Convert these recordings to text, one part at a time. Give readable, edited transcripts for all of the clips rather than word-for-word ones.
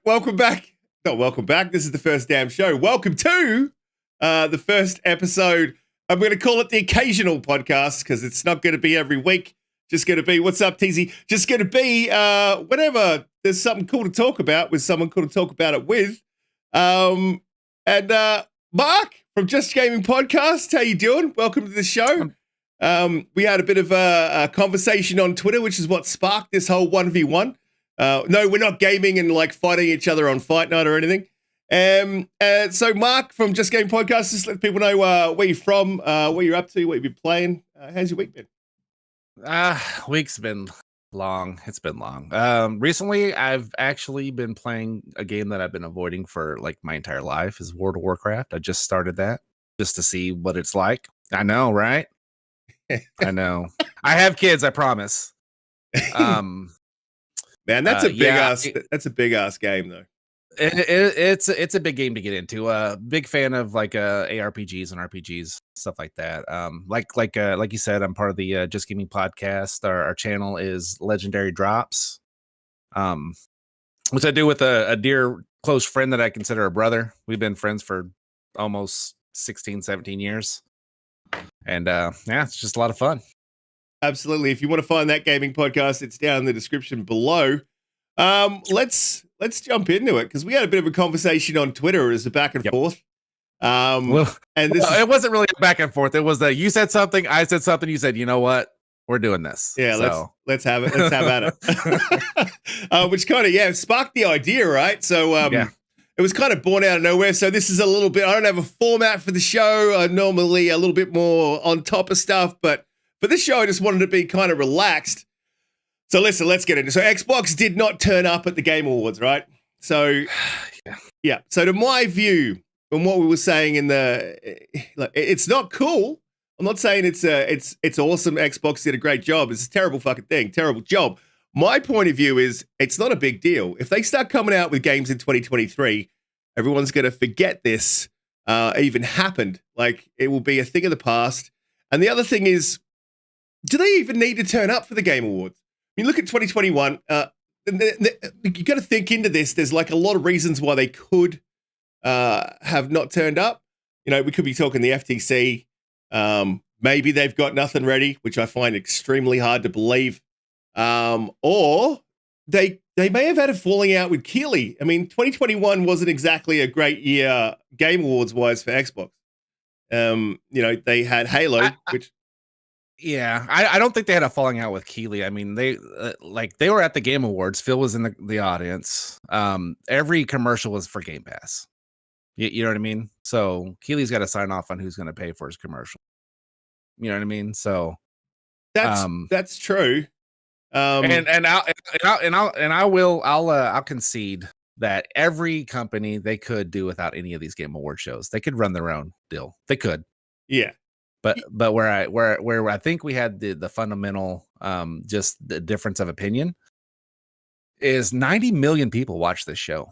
welcome back. Not welcome back. This is the first damn show. Welcome to the first episode. I'm going to call it the occasional podcast because it's not going to be every week. Just going to be, what's up, TZ? Just going to be whenever there's something cool to talk about with someone cool to talk about it with. And Marc from Just Gaming Podcast, how you doing? Welcome to the show. We had a bit of a conversation on Twitter, which is what sparked this whole 1v1. No, we're not gaming and like fighting each other on Fight Night or anything. So Marc from Just Gaming Podcast, just let people know where you're from, what you're up to, what you've been playing. How's your week been? Week's been long. It's been long. Recently, I've actually been playing a game that I've been avoiding for like my entire life is World of Warcraft. I just started that just to see what it's like. I know, right? I know. I have kids, I promise. Man, that's a big ass. That's a big ass game, though. It's a big game to get into. Big fan of like ARPGs and RPGs, stuff like that. Like you said, I'm part of the Just Gaming Podcast. Our channel is Legendary Drops, which I do with a dear close friend that I consider a brother. We've been friends for almost 16, 17 years, and it's just a lot of fun. Absolutely. If you want to find that gaming podcast, it's down in the description below. Let's jump into it because we had a bit of a conversation on Twitter as a back and forth. It wasn't really a back and forth. It was that you said something, I said something, you said, you know what, we're doing this. Yeah, so. let's have it. Let's have at it. Which kind of sparked the idea, right? So It was kind of born out of nowhere. So this is a little bit. I don't have a format for the show. I'm normally a little bit more on top of stuff, but for this show, I just wanted to be kind of relaxed. So listen, let's get into it. So Xbox did not turn up at the Game Awards, right? So, yeah. So to my view, and what we were saying it's not cool. I'm not saying it's awesome. Xbox did a great job. It's a terrible fucking thing. Terrible job. My point of view is it's not a big deal. If they start coming out with games in 2023, everyone's going to forget this even happened. Like it will be a thing of the past. And the other thing is, do they even need to turn up for the Game Awards? I mean, look at 2021. You got to think into this. There's like a lot of reasons why they could have not turned up. You know, we could be talking the FTC. Maybe they've got nothing ready, which I find extremely hard to believe. Or they may have had a falling out with Keighley. I mean, 2021 wasn't exactly a great year Game Awards wise for Xbox. You know, they had Halo, which. Yeah, I don't think they had a falling out with Keighley. I mean, they they were at the Game Awards. Phil was in the audience. Every commercial was for Game Pass. You know what I mean? So Keighley's got to sign off on who's going to pay for his commercial. You know what I mean? So that's true. I'll concede that every company they could do without any of these Game Award shows. They could run their own deal. They could. Yeah. But where I think we had the fundamental just the difference of opinion is 90 million people watch this show.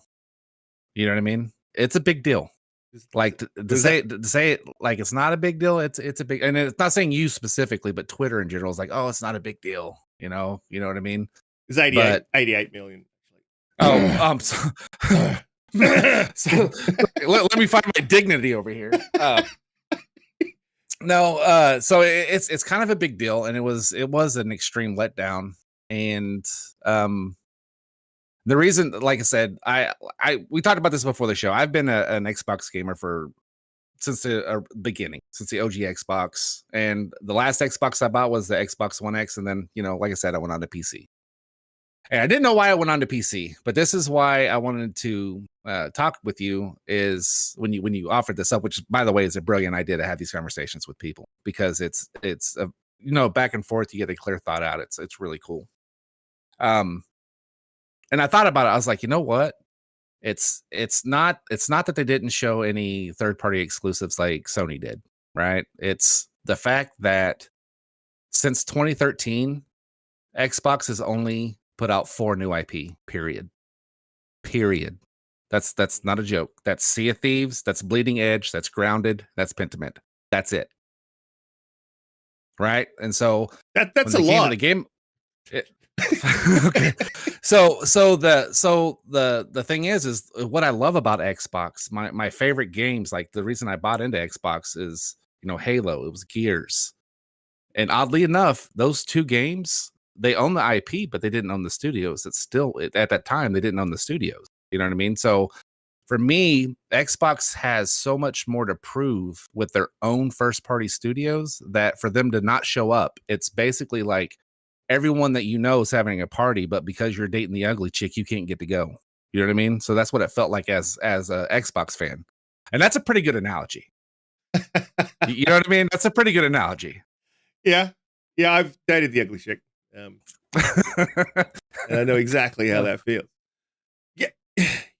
You know what I mean? It's a big deal. Like to say it like it's not a big deal. It's a big, and it's not saying you specifically, but Twitter in general is like, oh, it's not a big deal. You know what I mean? It's 88 million. Oh, so let me find my dignity over here. No, so it's kind of a big deal, and it was an extreme letdown. And the reason, like I said, we talked about this before the show. I've been an Xbox gamer since the beginning, since the OG Xbox, and the last Xbox I bought was the Xbox One X, and then like I said, I went on to PC. And I didn't know why I went on to PC, but this is why I wanted to talk with you. Is when you offered this up, which by the way is a brilliant idea to have these conversations with people, because it's back and forth. You get a clear thought out. It's really cool. And I thought about it. I was like, you know what? It's not that they didn't show any third party exclusives like Sony did, right? It's the fact that since 2013, Xbox has only put out 4 new IP, period. That's not a joke. That's Sea of Thieves, that's Bleeding Edge, that's Grounded, that's Pentiment. That's it. Right? And so that's a lot. The game, Okay. So the thing is what I love about Xbox, my favorite games, like the reason I bought into Xbox is, Halo, it was Gears. And oddly enough, those two games, they own the IP, but they didn't own the studios. At that time, they didn't own the studios. You know what I mean? So for me, Xbox has so much more to prove with their own first party studios that for them to not show up, it's basically like everyone that is having a party, but because you're dating the ugly chick, you can't get to go. You know what I mean? So that's what it felt like as a Xbox fan. And that's a pretty good analogy. You know what I mean? That's a pretty good analogy. Yeah. Yeah, I've dated the ugly chick. And I know exactly how that feels. Yeah.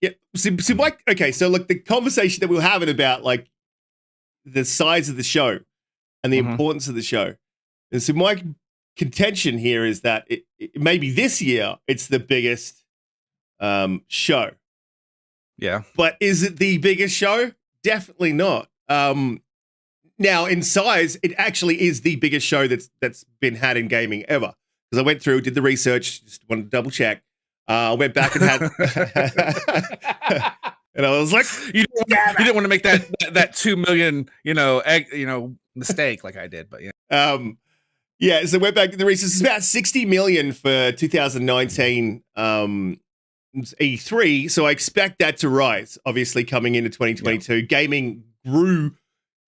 Yeah. So Mike, okay, so look, the conversation that we were having about like the size of the show and the importance of the show. And so my contention here is that it maybe this year it's the biggest show. Yeah. But is it the biggest show? Definitely not. Now, in size, it actually is the biggest show that's been had in gaming ever. Because I went through, did the research, just wanted to double check. I went back and had, and I was like, you didn't want to make that 2 million, mistake like I did, but yeah. Yeah. So I went back to the research. It's about 60 million for 2019 E3. So I expect that to rise. Obviously, coming into 2022, gaming grew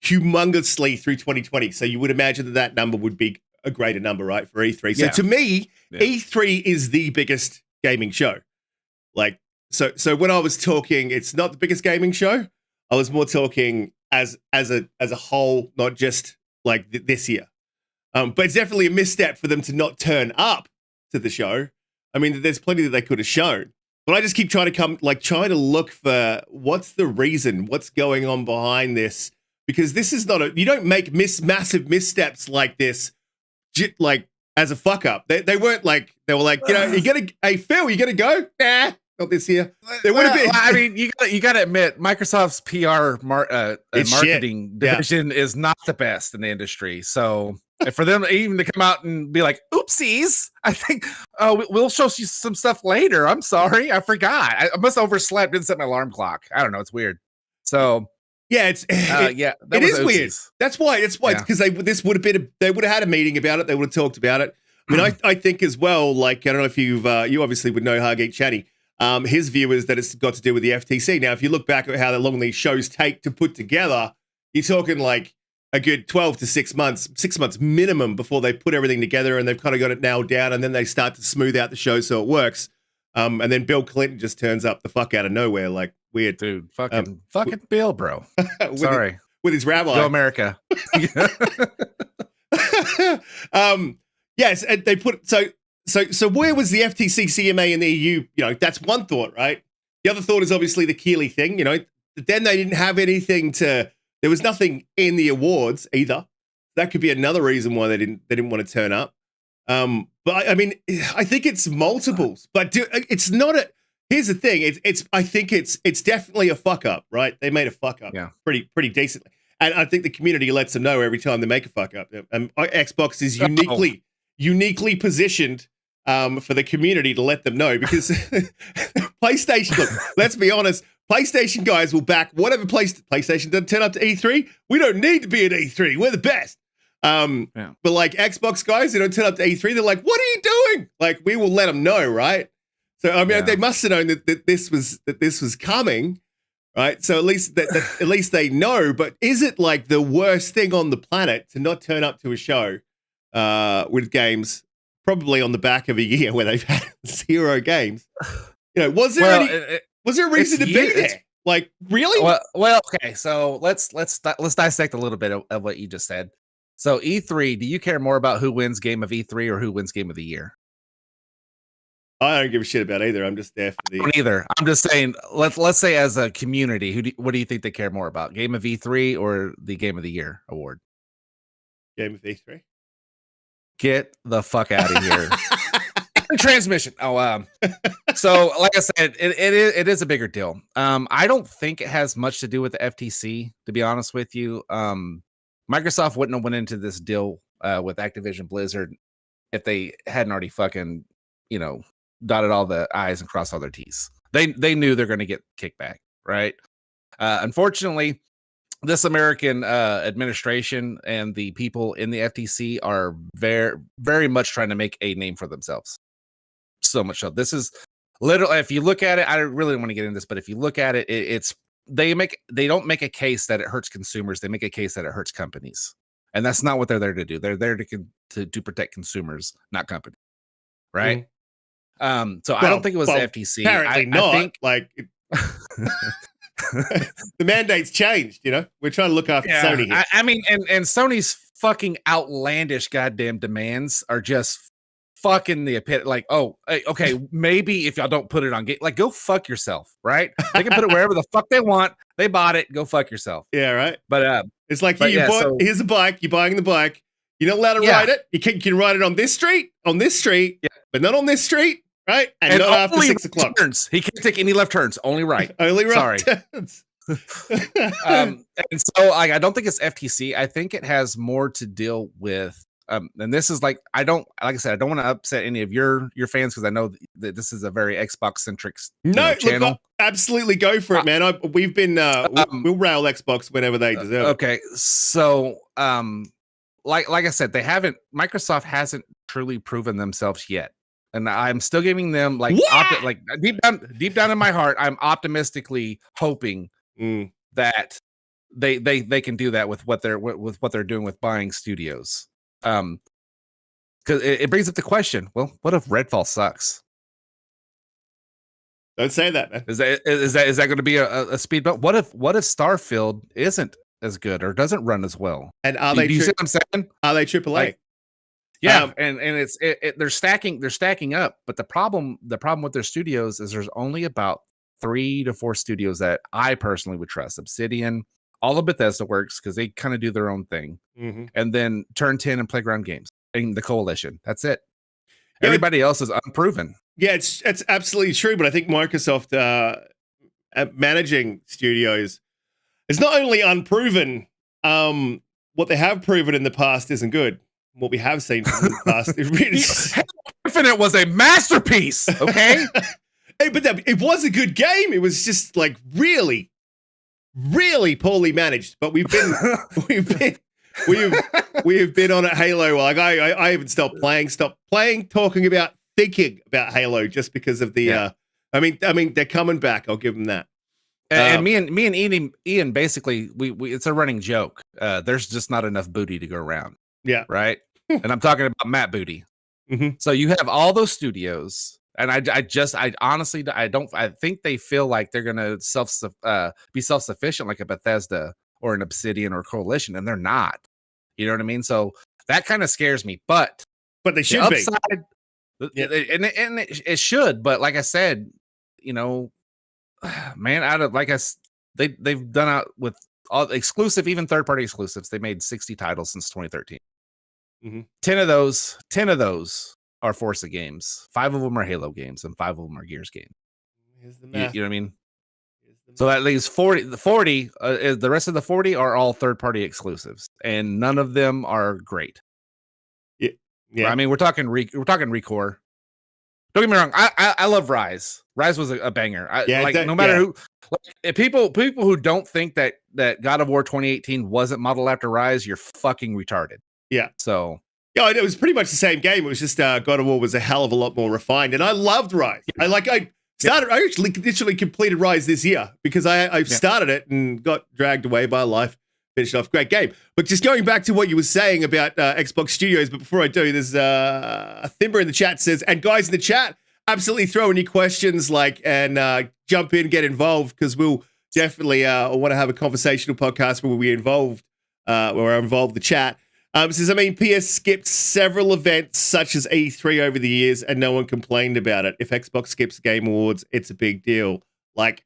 humongously through 2020. So you would imagine that number would be a greater number, right, for E3. So to me, E3 is the biggest gaming show. Like, so when I was talking, it's not the biggest gaming show. I was more talking as a whole, not just like this year. But it's definitely a misstep for them to not turn up to the show. I mean, there's plenty that they could have shown. But I just keep trying to look for what's the reason, what's going on behind this. Because this is not you don't make massive missteps like this, like as a fuck up. They weren't like, they were like, hey Phil, you gonna go? Nah, not this year. There would have been. I mean, you gotta admit, Microsoft's PR marketing division is not the best in the industry. So for them even to come out and be like, oopsies, I think we'll show you some stuff later. I'm sorry, I forgot. I must have overslept, didn't set my alarm clock. I don't know, it's weird. So yeah, it is weird. That's why because they would have had a meeting about it. They would have talked about it. I mean, I think as well. Like, I don't know if you obviously would know Hargeet Chatty. His view is that it's got to do with the FTC. Now, if you look back at how long these shows take to put together, you're talking like a good 12 to 6 months, 6 months minimum before they put everything together and they've kind of got it nailed down, and then they start to smooth out the show so it works. And then Bill Clinton just turns up the fuck out of nowhere, like weird. Dude, fucking Bill, bro. Sorry. With his rabbi. Go America. Yes, and they put so where was the FTC, CMA, and the EU? That's one thought, right? The other thought is obviously the Keeley thing. Then they didn't have anything to. There was nothing in the awards either. That could be another reason why they didn't want to turn up. But I mean, I think it's multiples. But it's not a. Here's the thing. I think it's definitely a fuck up, right? They made a fuck up, pretty decently, and I think the community lets them know every time they make a fuck up. Xbox is uniquely positioned for the community to let them know, because PlayStation. Look, let's be honest. PlayStation guys will back whatever PlayStation doesn't turn up to E3. We don't need to be at E3. We're the best. But like Xbox guys, they don't turn up to E3. They're like, "What are you doing?" Like, we will let them know, right? So I mean, they must have known that this was coming, right? So at least they know. But is it like the worst thing on the planet to not turn up to a show with games, probably on the back of a year where they've had 0 games? Was there a reason to be there? Like, really? Well, okay. So let's dissect a little bit of what you just said. So E3, do you care more about who wins game of E3 or who wins game of the year? I don't give a shit about either. I'm just there for the. I don't either. I'm just saying. Let's say as a community, what do you think they care more about? Game of E3 or the Game of the Year award? Game of E3. Get the fuck out of here. Transmission. So like I said, it is a bigger deal. I don't think it has much to do with the FTC, to be honest with you. Microsoft wouldn't have went into this deal with Activision Blizzard if they hadn't already fucking dotted all the I's and crossed all their T's. They knew they're going to get kickback, right? Unfortunately, this American administration and the people in the FTC are very, very much trying to make a name for themselves. So much so. This is literally, if you look at it, I really don't want to get into this, but if you look at it, they don't make a case that it hurts consumers. They make a case that it hurts companies. And that's not what they're there to do. They're there to protect consumers, not companies. Right? So I don't think it was the FTC. Apparently not. I think, the mandate's changed, We're trying to look after Sony here. I mean, and Sony's fucking outlandish goddamn demands are just fucking the epitome. Like, oh, okay, maybe if y'all don't put it on game, like, go fuck yourself, right? They can put it wherever the fuck they want. They bought it. Go fuck yourself. Yeah, right. But it's like here's a bike. You're buying the bike. You're not allowed to ride it. You can ride it on this street, but not on this street, right? And not after 6 o'clock. Turns. He can't take any left turns. Only right. Only right. Sorry. And so I don't think it's FTC. I think it has more to deal with. And this is like I don't want to upset any of your fans because I know that this is a very Xbox centric channel. Look, absolutely go for it, man. We've been we'll rail Xbox whenever they deserve. Okay, so like I said, Microsoft hasn't truly proven themselves yet, and I'm still giving them deep down in my heart, I'm optimistically hoping that they can do that with what they're doing with buying studios. Because it brings up the question, well, what if Redfall sucks? Don't say that, man. Is that going to be a speed bump? What if Starfield isn't as good or doesn't run as well? And do you see what I'm saying? Are they AAA? Like, yeah, and it's they're stacking up, but the problem with their studios is there's only about 3 to 4 studios that I personally would trust. Obsidian, all of Bethesda works because they kind of do their own thing. And then Turn 10 and Playground Games and the Coalition. That's it. Everybody else is unproven. Yeah, it's absolutely true. But I think Microsoft managing studios is not only unproven, what they have proven in the past isn't good. What we have seen in the past is really Infinite was a masterpiece. Okay. Hey, but it was a good game. It was just like really, really poorly managed. But we've been on at Halo. Like I haven't stopped playing, thinking about Halo just because of the. I mean, they're coming back. I'll give them that. And me and Ian basically we it's a running joke. There's just not enough booty to go around. Yeah. Right. And I'm talking about Matt Booty. So you have all those studios, and I think they feel like they're gonna be self-sufficient like a Bethesda or an Obsidian or Coalition, and they're not. You know what I mean? So that kind of scares me. But they should be. And it should. But like I said, man, they've done out with all exclusive, even third-party exclusives. They made 60 titles since 2013. 10 of those are Forza games. 5 of them are Halo games, and 5 of them are Gears games. You know what I mean? So that leaves 40. The rest of the 40 are all third-party exclusives, and none of them are great. Yeah. I mean, we're talking Recore. Don't get me wrong. I love Rise. Rise was a banger. No matter who, if people who don't think that God of War 2018 wasn't modeled after Rise, you're fucking retarded. Yeah. So. Yeah, it was pretty much the same game. It was just God of War was a hell of a lot more refined, and I loved Rise. I actually literally completed Rise this year because I started it and got dragged away by life. Finished off, great game. But just going back to what you were saying about Xbox Studios, but before I do, there's a Thimber in the chat says, and guys in the chat, absolutely throw any questions and jump in, get involved, because we'll definitely want to have a conversational podcast where we involve the chat. Says, PS skipped several events such as E3 over the years, and no one complained about it. If Xbox skips Game Awards, it's a big deal. Like,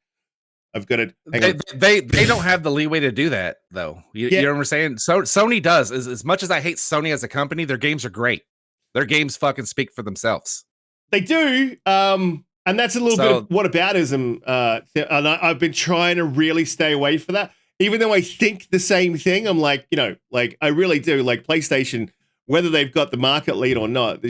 I've got to. They don't have the leeway to do that, though. You know what I'm saying? So Sony does. As much as I hate Sony as a company, their games are great. Their games fucking speak for themselves. They do. And that's a little bit of whataboutism. And I've been trying to really stay away from that. Even though I think the same thing, I'm like, I really do. Like PlayStation, whether they've got the market lead or not,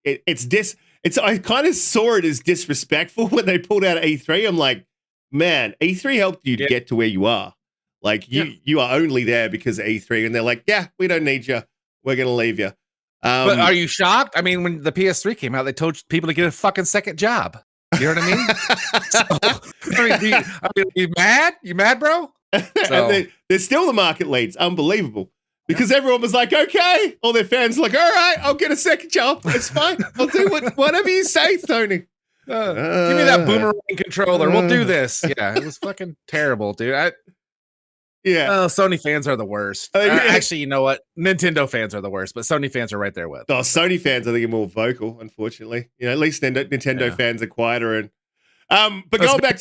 I kind of saw it as disrespectful when they pulled out of E3. I'm like, man, E3 helped you to get to where you are. Like you are only there because of E3, and they're like, yeah, we don't need you. We're gonna leave you. But are you shocked? I mean, when the PS3 came out, they told people to get a fucking second job. You know what I mean? Are you mad? You mad, bro? So. And they're still the market leads. Unbelievable. Because everyone was like, okay. All their fans were like, all right, I'll get a second job. It's fine. I'll do whatever you say, Sony. Give me that boomerang controller. We'll do this. Yeah, it was fucking terrible, dude. Sony fans are the worst. Actually, you know what? Nintendo fans are the worst, but Sony fans are right there with. Oh, Sony fans, I think, are more vocal, unfortunately. You know, at least Nintendo fans are quieter. And but going back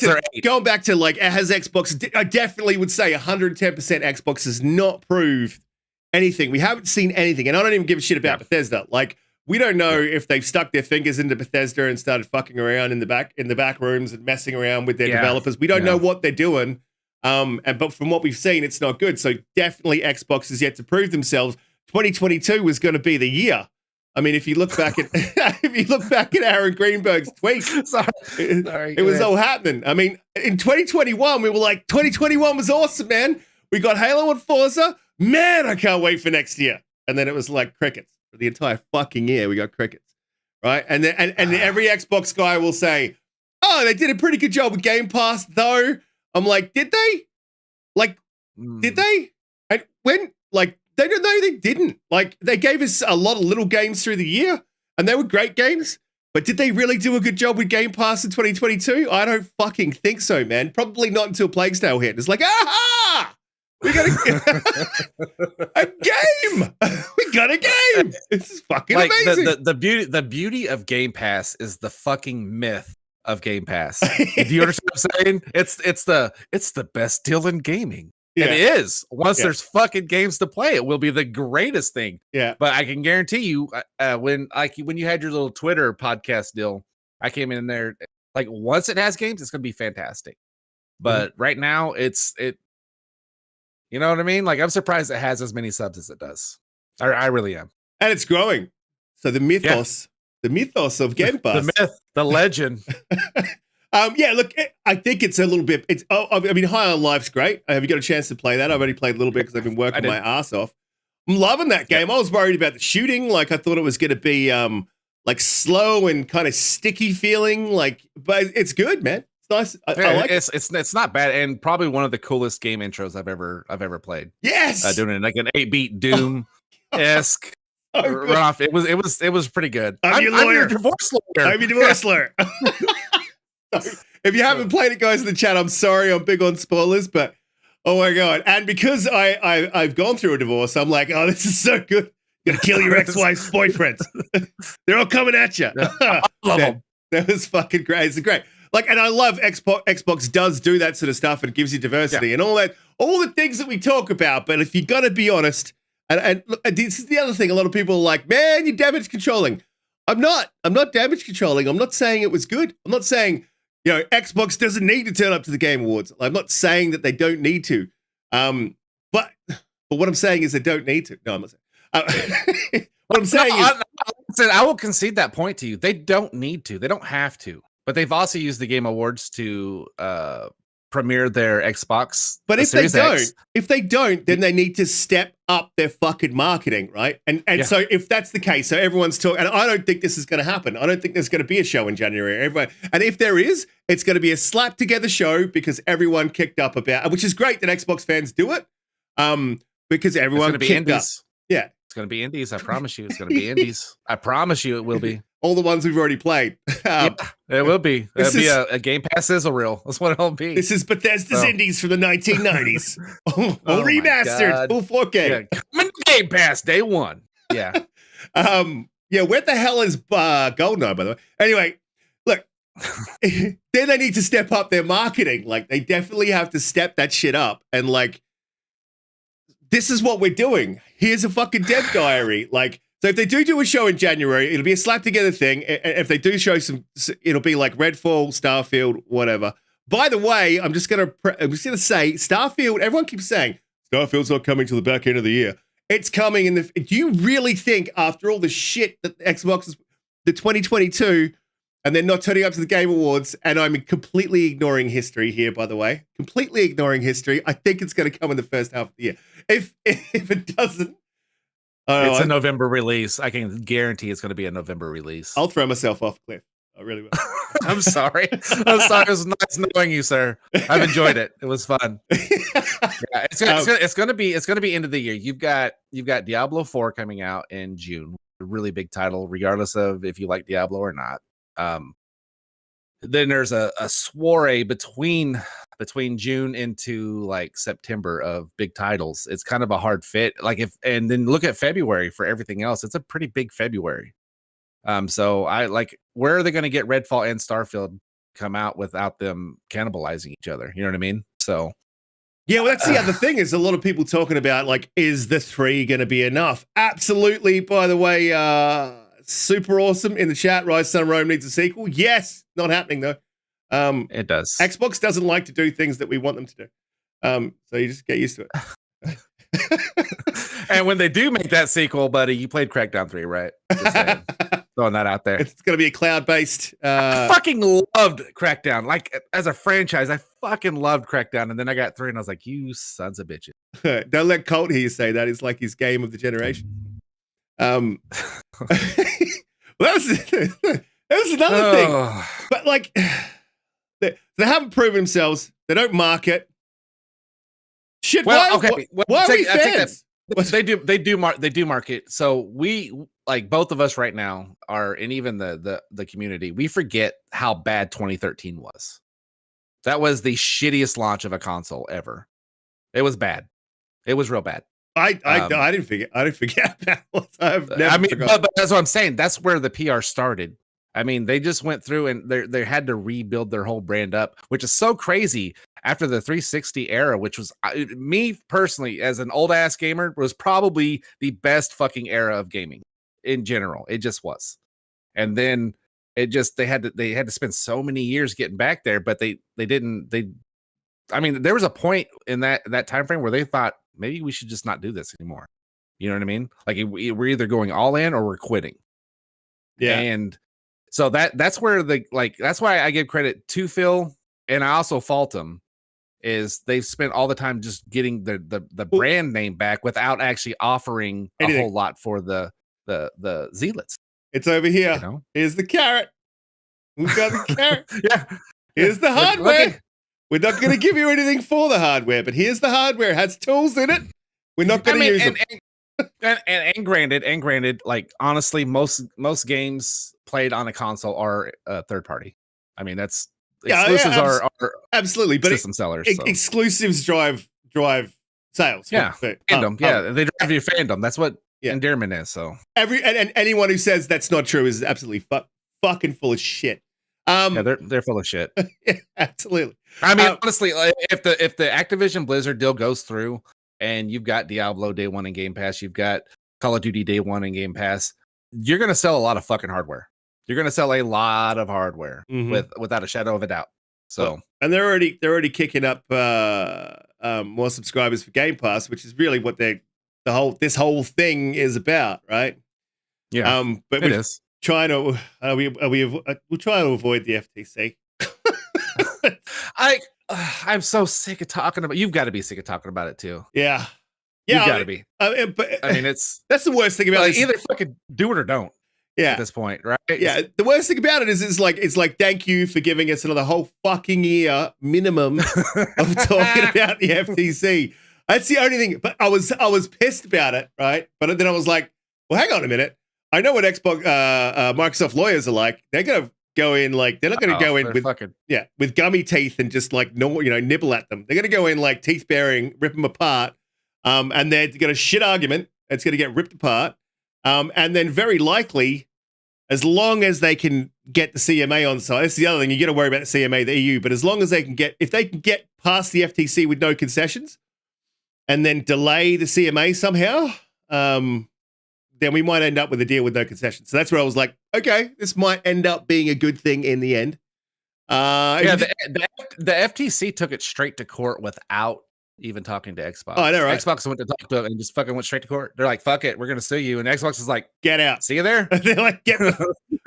to like, has Xbox? I definitely would say 110% Xbox has not proved anything. We haven't seen anything, and I don't even give a shit about Bethesda. Like, we don't know if they've stuck their fingers into Bethesda and started fucking around in the back rooms and messing around with their developers. We don't know what they're doing. But from what we've seen, it's not good. So definitely Xbox is yet to prove themselves. 2022 was going to be the year. I mean, if you look back at Aaron Greenberg's tweet, it was all happening. I mean, in 2021, we were like, 2021 was awesome, man. We got Halo and Forza. Man, I can't wait for next year. And then it was like crickets for the entire fucking year. We got crickets, right? And then every Xbox guy will say, "Oh, they did a pretty good job with Game Pass, though." I'm like, did they? Like, did they? And when, like, they don't know, they didn't. Like, they gave us a lot of little games through the year, and they were great games. But did they really do a good job with Game Pass in 2022? I don't fucking think so, man. Probably not until Plague's Tale hit. It's like, aha! We got a game. We got a game. This is fucking amazing. The beauty of Game Pass is the fucking myth of Game Pass. Do you understand what I'm saying? It's the best deal in gaming. Yeah. It is. Once there's fucking games to play, it will be the greatest thing. Yeah. But I can guarantee you, when you had your little Twitter podcast deal, I came in there. Like, once it has games, it's gonna be fantastic. But right now, it. You know what I mean? Like, I'm surprised it has as many subs as it does. I really am. And it's growing. So the mythos of Game Pass. The myth, the legend. Look, I think it's a little bit, I mean, High on Life's great. Have you got a chance to play that? I've only played a little bit because I've been working my ass off. I'm loving that game. I was worried about the shooting. Like, I thought it was going to be like slow and kind of sticky feeling. Like, but it's good, man. It's nice. I like it. It's not bad, and probably one of the coolest game intros I've ever played. Yes, doing it like an 8-beat Doom esque runoff. It was pretty good. I'm your divorce lawyer. I'm your divorce lawyer. If you haven't played it, guys in the chat, I'm sorry. I'm big on spoilers, but oh my god! And because I've gone through a divorce, I'm like, oh, this is so good. You're gonna kill your ex-wife's boyfriends. They're all coming at you. I love them. That was fucking great. It's great. Like, and I love Xbox does do that sort of stuff and gives you diversity and all that, all the things that we talk about. But if you got to be honest, and this is the other thing, a lot of people are like, man, you're damage controlling. I'm not damage controlling. I'm not saying it was good. I'm not saying, Xbox doesn't need to turn up to the Game Awards. I'm not saying that they don't need to. But what I'm saying is they don't need to. No, I'm not saying. What I'm saying is, I will concede that point to you. They don't need to. They don't have to. But they've also used the Game Awards to premiere their Xbox. But if they don't, then they need to step up their fucking marketing, right? And so if that's the case, so everyone's talking, and I don't think this is going to happen. I don't think there's going to be a show in January. And if there is, it's going to be a slap together show because everyone kicked up about, which is great that Xbox fans do it, because everyone kicked up. Yeah. It's going to be indies. I promise you. It's going to be indies. I promise you it will be. All the ones we've already played. It will be. It'll be a Game Pass sizzle reel. That's what it'll be. This is Bethesda's indies from the 1990s. all remastered, full 4K. Yeah. Coming to Game Pass day one. Yeah. Where the hell is GoldenEye, by the way? Anyway, look, then they need to step up their marketing. Like, they definitely have to step that shit up. And, like, this is what we're doing. Here's a fucking dev diary. Like, so if they do a show in January, it'll be a slap together thing. If they do show it'll be like Redfall, Starfield, whatever. By the way, I'm just gonna say Starfield. Everyone keeps saying Starfield's not coming till the back end of the year. It's coming do you really think after all the shit that Xbox is, the 2022 and then not turning up to the Game Awards, and I'm completely ignoring history here, by the way. Completely ignoring history. I think it's going to come in the first half of the year. If it doesn't, it's a November release. I can guarantee it's going to be a November release. I'll throw myself off cliff. I really will. I'm sorry. I'm sorry. It was nice knowing you, sir. I've enjoyed it. It was fun. Yeah, it's gonna be end of the year. You've got Diablo 4 coming out in June. A really big title, regardless of if you like Diablo or not. Then there's a soiree between June into like September of big titles. It's kind of a hard fit. And then look at February for everything else. It's a pretty big February. So I like, where are they going to get Redfall and Starfield come out without them cannibalizing each other? You know what I mean? So yeah, well, that's the other thing is a lot of people talking about like, is the 3 going to be enough? Absolutely. By the way, super awesome in the chat. Rise Sun Rome needs a sequel. Yes, not happening though. It does. Xbox doesn't like to do things that we want them to do. So you just get used to it. And when they do make that sequel, buddy, you played Crackdown 3, right? Just saying. Throwing that out there. It's going to be a cloud-based. I fucking loved Crackdown. Like, as a franchise, I fucking loved Crackdown. And then I got 3 and I was like, you sons of bitches. Don't let Colt hear you say that. It's like his game of the generation. Well, that was another thing. But like, they haven't proven themselves. They don't market. Shit. Well, why, okay. Why are we fans? They do market. So we, like, both of us right now are, and even the community, we forget how bad 2013 was. That was the shittiest launch of a console ever. It was bad. It was real bad. I didn't forget. I didn't forget that. I've never forgotten. But that's what I'm saying. That's where the PR started. I mean, they just went through and they had to rebuild their whole brand up, which is so crazy after the 360 era, which was, me personally, as an old ass gamer, was probably the best fucking era of gaming in general. It just was. And then they had to spend so many years getting back there, but I mean, there was a point in that time frame where they thought maybe we should just not do this anymore. You know what I mean? Like, we're either going all in or we're quitting. Yeah. And so that's where that's why I give credit to Phil, and I also fault him, is they've spent all the time just getting the brand name back without actually offering a whole lot for the zealots. It's over here. You know? Here's the carrot. We've got the carrot. Yeah. Here's the hardware. We're not going to give you anything for the hardware, but here's the hardware. It has tools in it. We're not going to use them. And granted, like, honestly, most games played on a console are third party. I mean, that's exclusives are absolutely, but system sellers. So. Exclusives drive sales. Yeah, fandom. They drive your fandom. That's what endearment is. So and anyone who says that's not true is absolutely fucking full of shit. Yeah, they're full of shit. Yeah, absolutely. I mean, honestly, if the Activision Blizzard deal goes through, and you've got Diablo day one in Game Pass, you've got Call of Duty day one in Game Pass, you're gonna sell a lot of fucking hardware. You're gonna sell a lot of hardware without a shadow of a doubt. So, and they're already kicking up more subscribers for Game Pass, which is really what this whole thing is about, right? Yeah, but it is. Trying to we're trying to avoid the FTC. I'm so sick of talking about. You've got to be sick of talking about it too. Yeah, you've got to be. But I mean, that's the worst thing about like, this. Either fucking do it or don't. Yeah, at this point, right? Yeah, the worst thing about it is it's like thank you for giving us another whole fucking year minimum of talking about the FTC. That's the only thing. But I was pissed about it, right? But then I was like, well, hang on a minute. I know what Microsoft lawyers are like. They're gonna go in like they're not gonna go in with gummy teeth and just like nibble at them. They're gonna go in like teeth baring, rip them apart, and they're gonna shit argument. It's gonna get ripped apart, and then very likely, as long as they can get the CMA on side, that's the other thing. You got to worry about the CMA, the EU, but as long as they can get past the FTC with no concessions, and then delay the CMA somehow, then we might end up with a deal with no concessions. So that's where I was like, okay, this might end up being a good thing in the end. The FTC took it straight to court without even talking to Xbox. Oh, I know, right? Xbox went to talk to him and just fucking went straight to court. They're like, "Fuck it, we're gonna sue you." And Xbox is like, "Get out." See you there. They're like, "Get."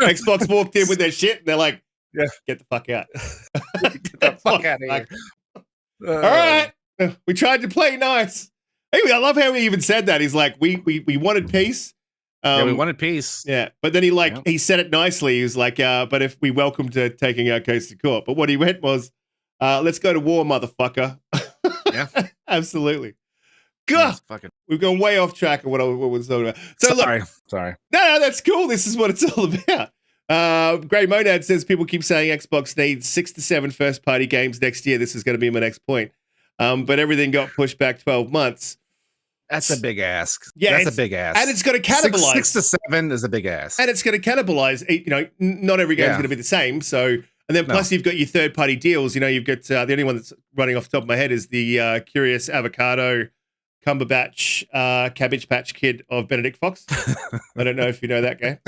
Xbox walked in with their shit, and they're like, "Yeah, get the fuck out. Get the fuck out of here." All right, we tried to play nice. Anyway, I love how he even said that. He's like, we wanted peace. Yeah, we wanted peace. Yeah, but then he said it nicely. He was like, but if we welcome to taking our case to court. But what he meant was, let's go to war, motherfucker. Yeah, absolutely. God, we've gone way off track of what was talking about. So sorry. No, that's cool. This is what it's all about. Grey Monad says people keep saying Xbox needs 6 to 7 first-party games next year. This is going to be my next point. But everything got pushed back 12 months. That's a big ask. Yeah, that's a big ask. And it's going to cannibalize. 6 to 7 is a big ask. And it's going to cannibalize. Not every game's going to be the same. So, and then plus you've got your third-party deals. You've got the only one that's running off the top of my head is the Curious Avocado Cumberbatch Cabbage Patch Kid of Benedict Fox. I don't know if you know that game.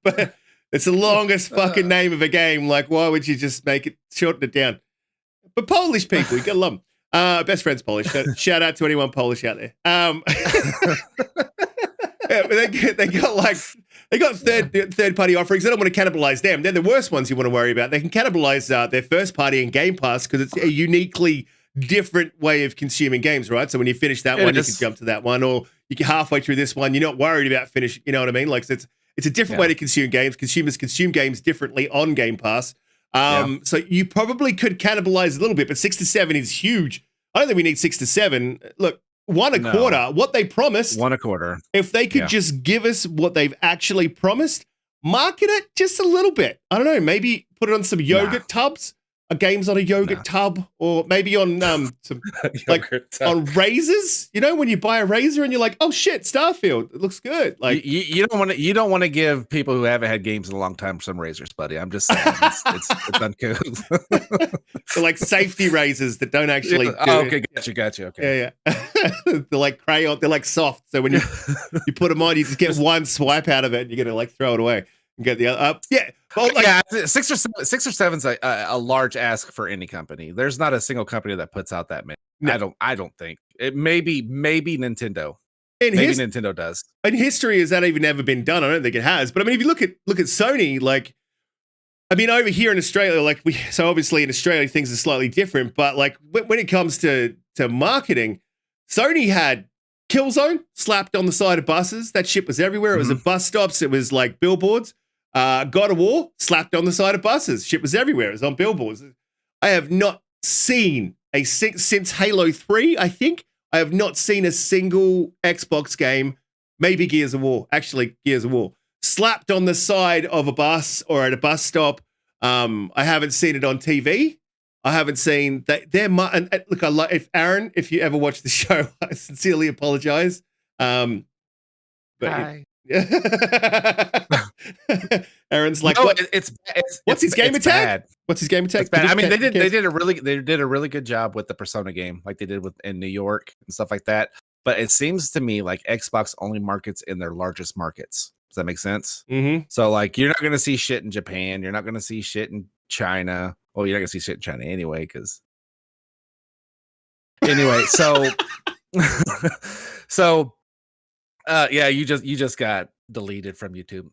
But it's the longest fucking name of a game. Like, why would you just shorten it down? But Polish people, you gotta love them. Best friends Polish. Shout out to anyone Polish out there. They got third party offerings. They don't want to cannibalize them. They're the worst ones you want to worry about. They can cannibalize their first party and Game Pass because it's a uniquely different way of consuming games, right? So when you finish that one, you can jump to that one, or you get halfway through this one. You're not worried about finishing. You know what I mean? Like it's a different way to consume games. Consumers consume games differently on Game Pass. So you probably could cannibalize a little bit, but 6 to 7 is huge. I don't think we need 6 to 7. Look, one a quarter, what they promised. One a quarter. If they could just give us what they've actually promised, market it just a little bit. I don't know, maybe put it on some yogurt tubs. Games on a yogurt tub, or maybe on some on razors. When you buy a razor and you're like, oh shit, Starfield, it looks good. Like you don't want to give people who haven't had games in a long time some razors, buddy. I'm just saying, it's uncouth. They're like safety razors that don't actually. Okay, gotcha. Okay, yeah. They're like crayon. They're like soft. So when you put them on, you just get one swipe out of it, and you're gonna throw it away. Get the other 6 or 7's a large ask for any company. There's not a single company that puts out that many. No. I don't think it. Maybe Nintendo. Nintendo does. In history, has that even ever been done? I don't think it has. But I mean, if you look at Sony, like, I mean, over here in Australia, so obviously in Australia things are slightly different. But like when it comes to marketing, Sony had Killzone slapped on the side of buses. That shit was everywhere. It was at bus stops. It was like billboards. God of War slapped on the side of buses. Shit was everywhere. It was on billboards. I have not seen since Halo 3, I think. I have not seen a single Xbox game, maybe Gears of War, slapped on the side of a bus or at a bus stop. I haven't seen it on TV. I haven't seen that. And look, Aaron, if you ever watch the show, I sincerely apologize. But Hi. Aaron's like, what's his game attack? What's his game attack? I mean, they did a really good job with the Persona game, like they did in New York and stuff like that. But it seems to me like Xbox only markets in their largest markets. Does that make sense? Mm-hmm. So like, you're not going to see shit in Japan. You're not going to see shit in China. Well, you're not going to see shit in China anyway, because anyway. So you just got deleted from YouTube.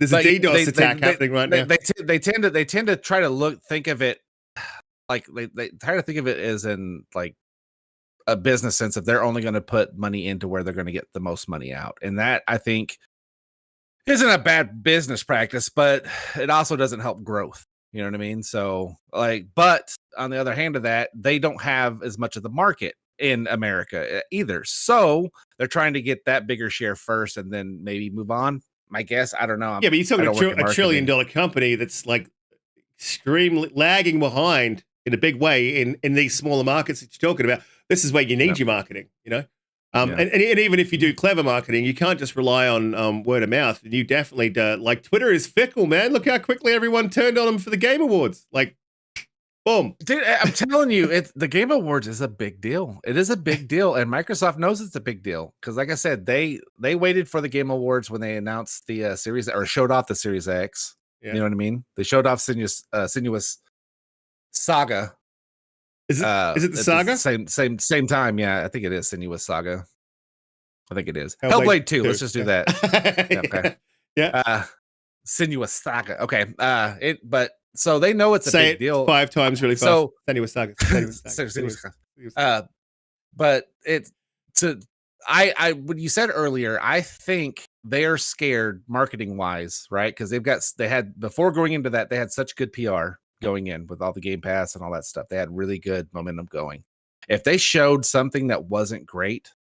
There's a DDoS attack happening right now. They tend to try to think of it like they try to think of it as in like a business sense of they're only going to put money into where they're going to get the most money out, and that I think isn't a bad business practice, but it also doesn't help growth. You know what I mean? So but on the other hand of that, they don't have as much of the market in America either. So they're trying to get that bigger share first and then maybe move on. I guess. I don't know. Yeah, but you're talking a $1 trillion company that's like extremely lagging behind in a big way in these smaller markets that you're talking about. This is where you need your marketing, And even if you do clever marketing, you can't just rely on word of mouth. And you definitely like Twitter is fickle, man. Look how quickly everyone turned on them for the Game Awards. Like, boom. Dude, I'm telling you, the Game Awards is a big deal. It is a big deal, and Microsoft knows it's a big deal because, like I said, they waited for the Game Awards when they announced the Series or showed off the Series X. Yeah. You know what I mean? They showed off Senua's Saga. Is it the Saga? Same time. Yeah, I think it is Sinuous Saga. I think it is Hellblade 2. Let's just do that. Okay. Yeah. Sinuous Saga. Okay. But so they know it's a big deal. 5 times really fast. So Sinuous Saga. But when you said earlier, I think they are scared marketing wise, right? Because they had before going into that, they had such good PR going in with all the Game Pass and all that stuff. They had really good momentum going. If they showed something that wasn't great,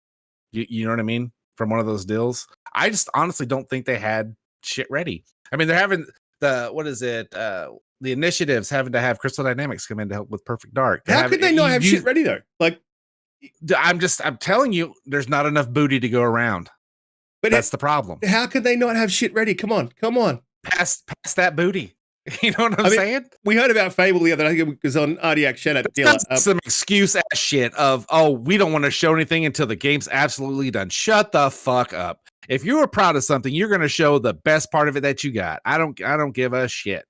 you know what I mean, from one of those deals, I just honestly don't think they had shit ready. I mean, they're having the initiatives having to have Crystal Dynamics come in to help with Perfect Dark. How could they not have shit ready though? Like, I'm telling you, there's not enough booty to go around. But that's the problem. How could they not have shit ready? Come on. Pass that booty. You know what I'm saying? We heard about Fable the other day. I think it was on RDX Shout out dealer. Some excuse ass shit of, we don't want to show anything until the game's absolutely done. Shut the fuck up. If you were proud of something, you're going to show the best part of it that you got. I don't give a shit.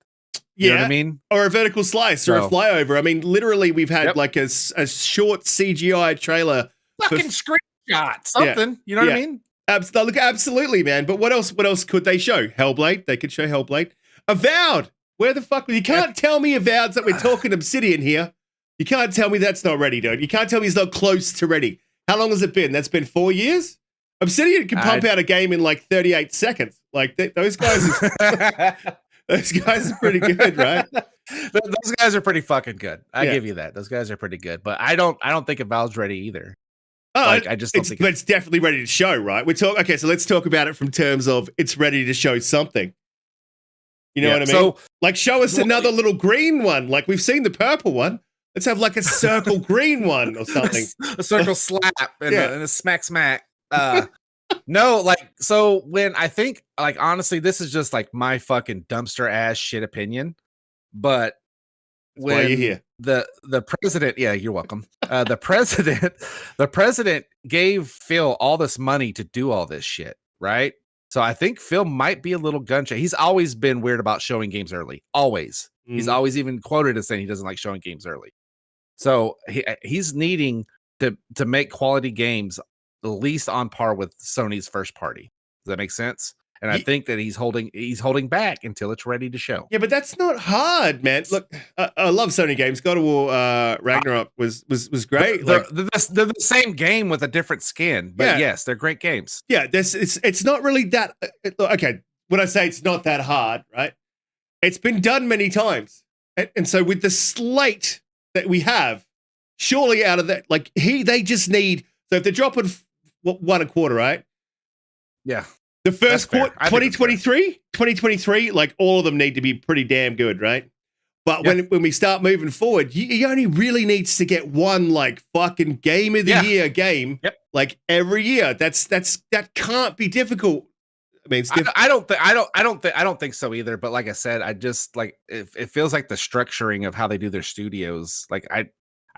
You know what I mean? Or a vertical slice or a flyover. I mean, literally, we've had like a short CGI trailer. Fucking screenshot. Something. You know what I mean? Absolutely, man. But what else could they show? Hellblade. They could show Hellblade. Avowed. Where the fuck? You can't tell me Avowed that we're talking Obsidian here. You can't tell me that's not ready, dude. You can't tell me it's not close to ready. How long has it been? That's been 4 years? Obsidian can pump out a game in like 38 seconds. Like those guys those guys are pretty good, right? Those guys are pretty fucking good. I give you that. Those guys are pretty good. But I don't think Avowed's ready either. I just don't think it's definitely ready to show, right? So let's talk about it from terms of it's ready to show something. You know what I mean? So, like, show us another little green one. Like, we've seen the purple one. Let's have like a circle green one or something. A circle slap and a smack. No, like, so when I think, like, honestly, this is just like my fucking dumpster ass shit opinion. But when why you're here. The president, you're welcome. The president gave Phil all this money to do all this shit, right? So I think Phil might be a little gun shy. He's always been weird about showing games early. Always. Mm-hmm. He's always even quoted as saying he doesn't like showing games early. So he's needing to make quality games at least on par with Sony's first party. Does that make sense? And I think that he's holding back until it's ready to show. Yeah, but that's not hard, man. Look, I love Sony games. God of War Ragnarok was great. They're the same game with a different skin, but yes, they're great games. Yeah, it's not really that. Okay, when I say it's not that hard, right? It's been done many times, and so with the slate that we have, surely out of that, like they just need. So if they're dropping 1 a quarter, right? Yeah. The first quarter, 2023, like all of them need to be pretty damn good, right? But when we start moving forward, he only really needs to get one like fucking game of the year game, like every year. That can't be difficult. I mean, I don't think so either. But like I said, I just like it feels like the structuring of how they do their studios. Like I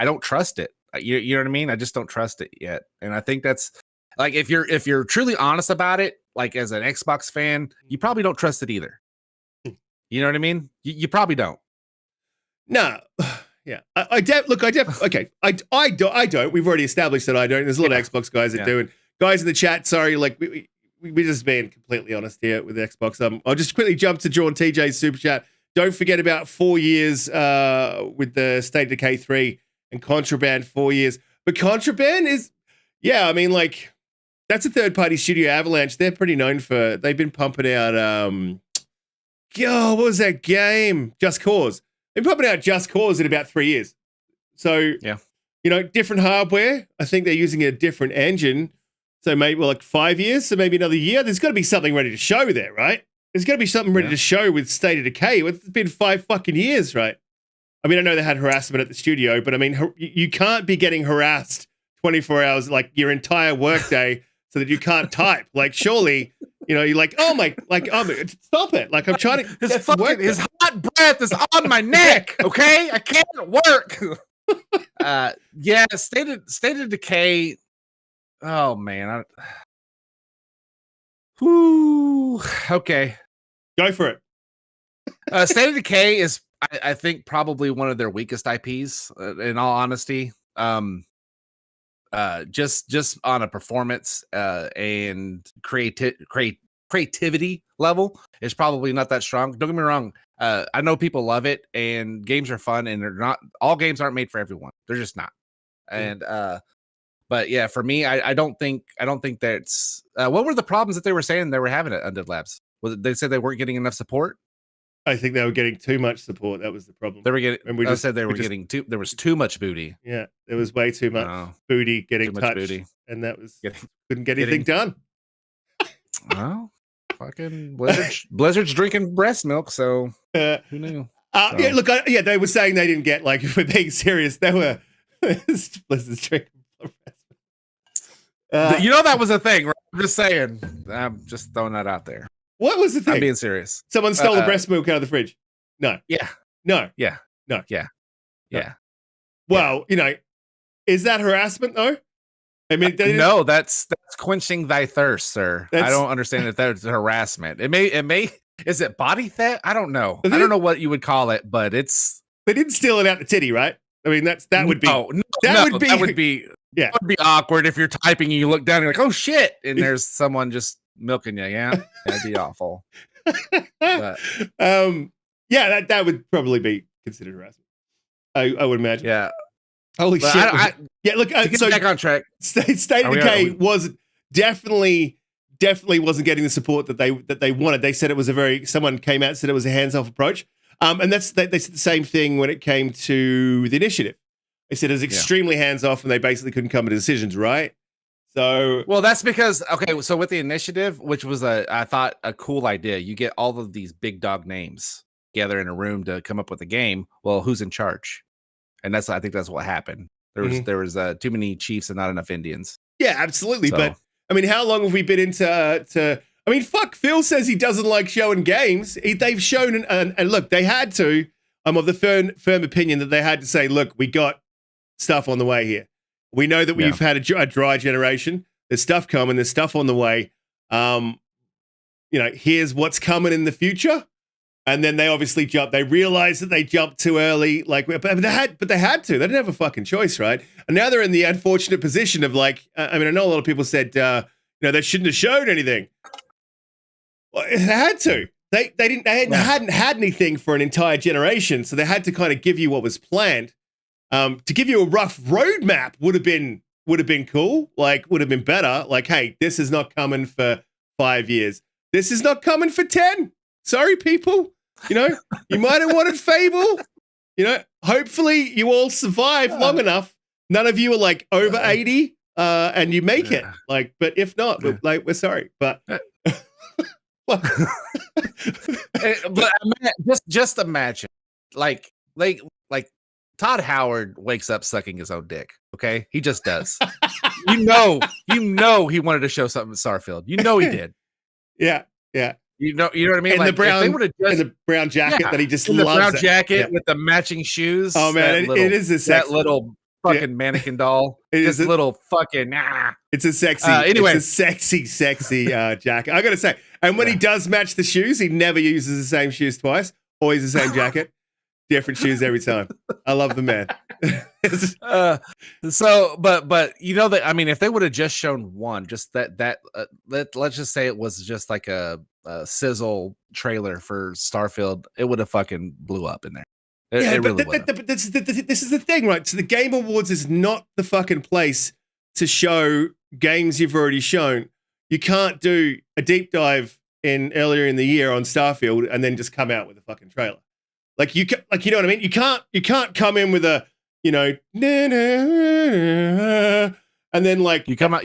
don't trust it. You know what I mean? I just don't trust it yet, and I think that's. Like if you're truly honest about it, like as an Xbox fan, you probably don't trust it either. You know what I mean? You probably don't. No, yeah. I don't. We've already established that I don't. There's a lot of Xbox guys that do. And guys in the chat, sorry, like we're just being completely honest here with Xbox. I'll just quickly jump to John TJ's super chat. Don't forget about 4 years with the State of Decay 3 and Contraband 4 years. But Contraband is, I mean, like. That's a third-party studio, Avalanche. They're pretty known for. They've been pumping out. What was that game? Just Cause. They've been pumping out Just Cause in about 3 years. So different hardware. I think they're using a different engine. So maybe like 5 years. So maybe another year. There's got to be something ready to show there, right? There's got to be something ready to show with State of Decay. It's been 5 fucking years, right? I mean, I know they had harassment at the studio, but I mean, you can't be getting harassed 24 hours like your entire workday. So that you can't type. Like, surely, you're like, stop it. Like, I'm trying to. His hot breath is on my neck. Okay, I can't work. State of Decay. Oh man. Okay. Go for it. State of Decay is I think probably one of their weakest IPs, in all honesty. Just on a performance and creativity level is probably not that strong. Don't get me wrong. I know people love it, and games are fun, and they're not all games aren't made for everyone. They're just not. And but yeah, for me, I don't think that's what were the problems that they were saying they were having at Undead Labs? Was it, they said they weren't getting enough support? I think they were getting too much support. That was the problem. They were getting. And getting too. There was too much booty. Yeah, there was way too much booty getting touched, booty. And that was couldn't get anything done. Well, fucking Blizzard's drinking breast milk, so who knew? Yeah, look, they were saying they didn't get, like, if we're being serious, they were Blizzard's drinking breast milk. You know that was a thing, right? I'm just saying. I'm just throwing that out there. What was the thing? I'm being serious. Someone stole the breast milk out of the fridge. No. Yeah. No. Yeah. No. Yeah. Yeah. Well, is that harassment though? I mean, no, that's quenching thy thirst, sir. I don't understand if that's harassment. It may. Is it body theft? I don't know. I don't know what you would call it, but it's. They didn't steal it out the titty, right? I mean, that would be. That would be. Yeah. That would be awkward if you're typing and you look down and you're like, oh shit, and there's someone just milking you. Yeah, that'd be awful. But, yeah, that would probably be considered harassment. I would imagine. Yeah. Holy shit. Yeah, look, so back on track. State of Decay was definitely wasn't getting the support that they wanted. They said it was someone came out and said it was a hands-off approach. And they said the same thing when it came to the initiative. They said it was extremely hands-off and they basically couldn't come to decisions, right? So, well, that's because, so with the initiative, which was I thought a cool idea, you get all of these big dog names together in a room to come up with a game. Well, who's in charge? And I think that's what happened. There was too many chiefs and not enough Indians. Yeah, absolutely. So, but I mean, how long have we been into? I mean, fuck. Phil says he doesn't like showing games. They've shown, and look, they had to. I'm of the firm opinion that they had to say, look, we got stuff on the way here. We know that we've had a dry generation. There's stuff coming. There's stuff on the way. Here's what's coming in the future. And then they obviously jumped. They realized that they jumped too early. Like, but they had to. They didn't have a fucking choice, right? And now they're in the unfortunate position of like. I know a lot of people said, they shouldn't have shown anything. Well, they had to. They hadn't had anything for an entire generation, so they had to kind of give you what was planned. To give you a rough roadmap would have been cool. Like, would have been better. Like, hey, this is not coming for 5 years. This is not coming for 10. Sorry, people. You might have wanted Fable. Hopefully you all survive long enough. None of you are like over 80, and you make it. Like, but if not, we're sorry. But but just imagine, like Todd Howard wakes up sucking his own dick. Okay, he just does. He wanted to show something in Starfield. He did. Yeah. You know what I mean? And like, the brown jacket that he just loves. The brown jacket with the matching shoes. Oh man, it is a sexy, that little fucking mannequin doll. It's a little fucking. It's a sexy. Anyway, it's a sexy jacket. I gotta say, and when he does match the shoes, he never uses the same shoes twice. Always the same jacket, different shoes every time. I love the man. But that, I mean, if they would have just shown one, just let's just say it was just like a sizzle trailer for Starfield, it would have fucking blew up in there. It really would. But this is the thing, right? So the Game Awards is not the fucking place to show games you've already shown. You can't do a deep dive earlier in the year on Starfield and then just come out with a fucking trailer. Like you know what I mean? You can't come in with a and then like you come out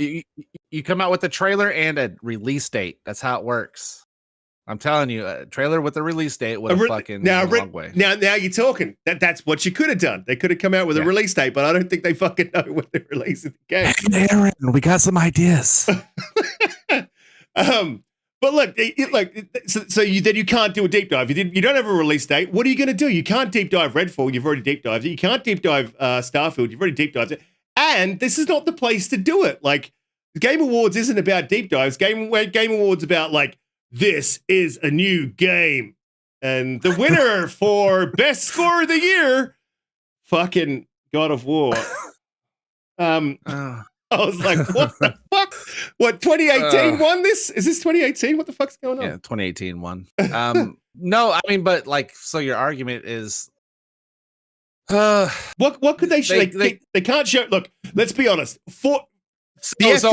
with a trailer and a release date. That's how it works. I'm telling you, a trailer with a release date would have fucking long way. Now you're talking. That's what you could have done. They could have come out with a release date, but I don't think they fucking know when they're releasing the game. Hey, Aaron, we got some ideas. But look, so you can't do a deep dive. You don't have a release date. What are you going to do? You can't deep dive Redfall. You've already deep dived it. You can't deep dive Starfield. You've already deep dived it. And this is not the place to do it. Like, the Game Awards isn't about deep dives. Game Awards about like, this is a new game. And the winner for best score of the year, fucking God of War. I was like, what the fuck? What, 2018 won this? Is this 2018? What the fuck's going on? Yeah, 2018 won. No, I mean, but like, so your argument is, what could they show? They can't show. Look, let's be honest. So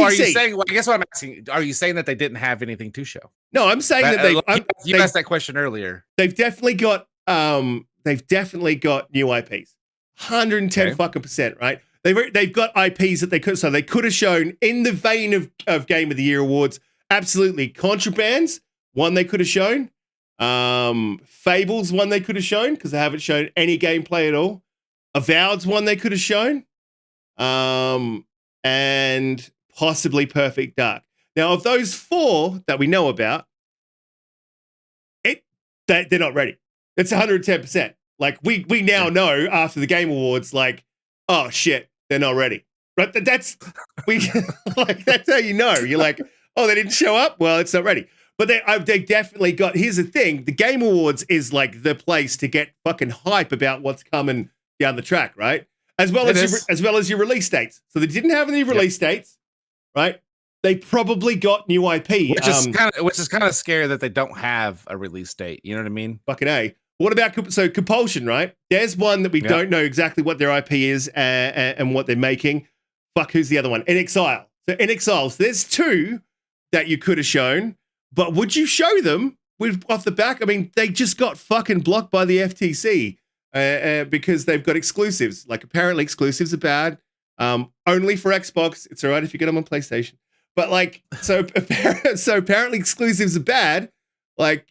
are you saying? Well, I guess what I'm asking: are you saying that they didn't have anything to show? No, I'm saying that you asked that question earlier. They've definitely got new IPs, 110 fucking percent, right? They've got IPs that they could have shown in the vein of Game of the Year awards. Absolutely, Contraband's one they could have shown. Fable's one they could have shown because they haven't shown any gameplay at all. Avowed's one they could have shown. And possibly Perfect Dark. Now, of those 4 that we know about, they're not ready. It's 110%. Like we now know after the Game Awards, like, oh shit, they're not ready. But that's that's how you know. You're like, oh, they didn't show up. Well, it's not ready. But they definitely got. Here's the thing: the Game Awards is like the place to get fucking hype about what's coming down the track, right? As well as your release dates. So they didn't have any release dates, right? They probably got new IP, which is kind of scary that they don't have a release date. You know what I mean? Fucking A. What about Compulsion, right? There's one that we don't know exactly what their IP is and what they're making. Fuck, who's the other one? In Exile. So In Exile, so there's 2 that you could have shown, but would you show them off the back? I mean, they just got fucking blocked by the FTC because they've got exclusives. Like, apparently exclusives are bad. Only for Xbox. It's all right if you get them on PlayStation. But like, so apparently exclusives are bad. Like,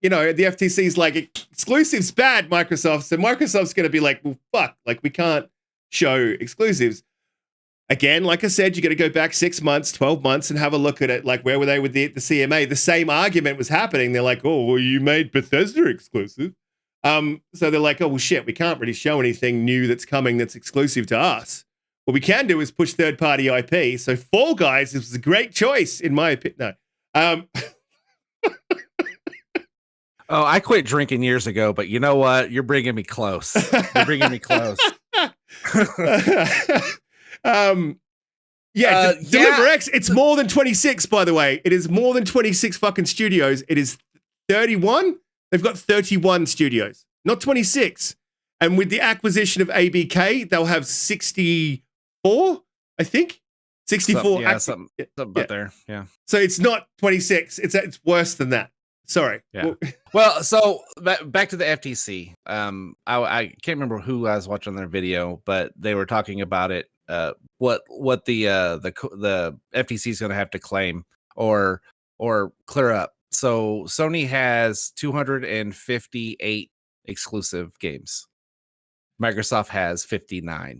you know, the FTC's like, exclusives bad, Microsoft. So Microsoft's going to be like, well, fuck, like we can't show exclusives. Again, like I said, you got to go back 6 months, 12 months and have a look at it. Like, where were they with the CMA? The same argument was happening. They're like, oh, well, you made Bethesda exclusive. So they're like, oh, well, shit, we can't really show anything new that's coming that's exclusive to us. What we can do is push third-party IP. So Fall Guys was a great choice, in my opinion. No. Oh, I quit drinking years ago, but you know what? You're bringing me close. You're bringing me close. Deliver X, it's more than 26, by the way. It is more than 26 fucking studios. It is 31. They've got 31 studios, not 26. And with the acquisition of ABK, they'll have 64, I think. 64. Something about there. Yeah. So it's not 26. It's worse than that. Sorry. Yeah. Well, so back to the FTC. I can't remember who I was watching their video, but they were talking about it. What the FTC is going to have to claim or clear up. So Sony has 258 exclusive games. Microsoft has 59.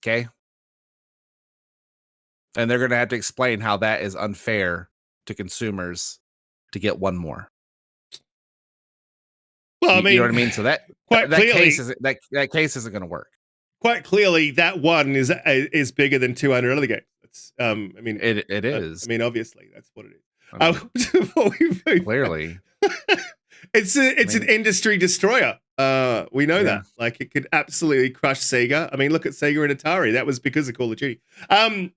Okay. And they're going to have to explain how that is unfair to consumers to get one more. Well, I mean, you know what I mean? So that case isn't going to work. Quite clearly, that one is bigger than 200 other games. It's, I mean, it is. I mean, obviously, that's what it is. Clearly, it's an industry destroyer. We know that. Like, it could absolutely crush Sega. I mean, look at Sega and Atari. That was because of Call of Duty. Had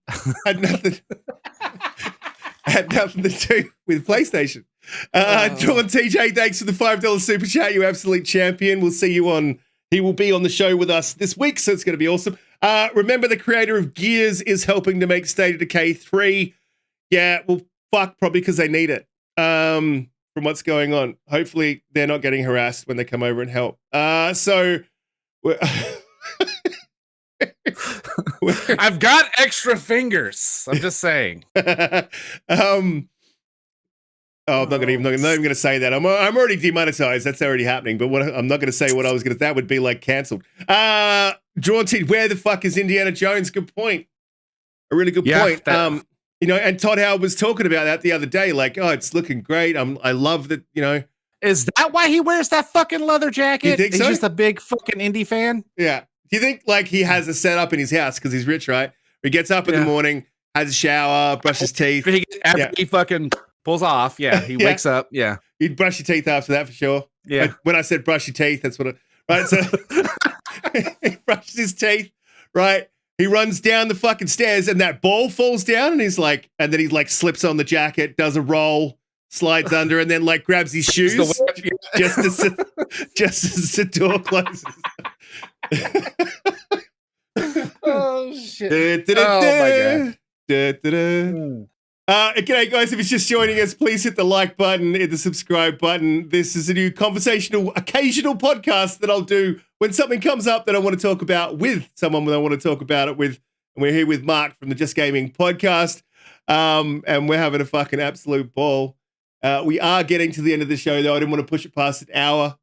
nothing to do with PlayStation. Drawn TJ, thanks for the $5 super chat. You absolute champion. We'll see you on. He will be on the show with us this week, so it's going to be awesome. Remember, the creator of Gears is helping to make State of Decay 3. Yeah, well, fuck, probably because they need it. From what's going on. Hopefully, they're not getting harassed when they come over and help. So, I've got extra fingers. I'm just saying. I'm not even going to say that. I'm already demonetized. That's already happening. But I'm not going to say what I was going to. That would be like canceled. Drawn T, where the fuck is Indiana Jones? Good point. A really good point. You know, and Todd Howard was talking about that the other day. Like, oh, it's looking great. I love that. You know, is that why he wears that fucking leather jacket? You think so? He's just a big fucking indie fan. Yeah. Do you think like he has a setup in his house because he's rich, right? He gets up in the morning, has a shower, brushes teeth. He fucking Pulls off. Yeah. He wakes up. Yeah. You'd brush your teeth after that for sure. Yeah. When I said brush your teeth, that's what right. So he brushes his teeth, right? He runs down the fucking stairs and that ball falls down and and then he like slips on the jacket, does a roll, slides under, and then like grabs his shoes just as the door closes. Oh shit. Oh my god. G'day guys, if it's just joining us, please hit the like button, hit the subscribe button. This is a new conversational, occasional podcast that I'll do when something comes up that I want to talk about with someone that I want to talk about it with. And we're here with Marc from the Just Gaming podcast, and we're having a fucking absolute ball. We are getting to the end of the show, though. I didn't want to push it past an hour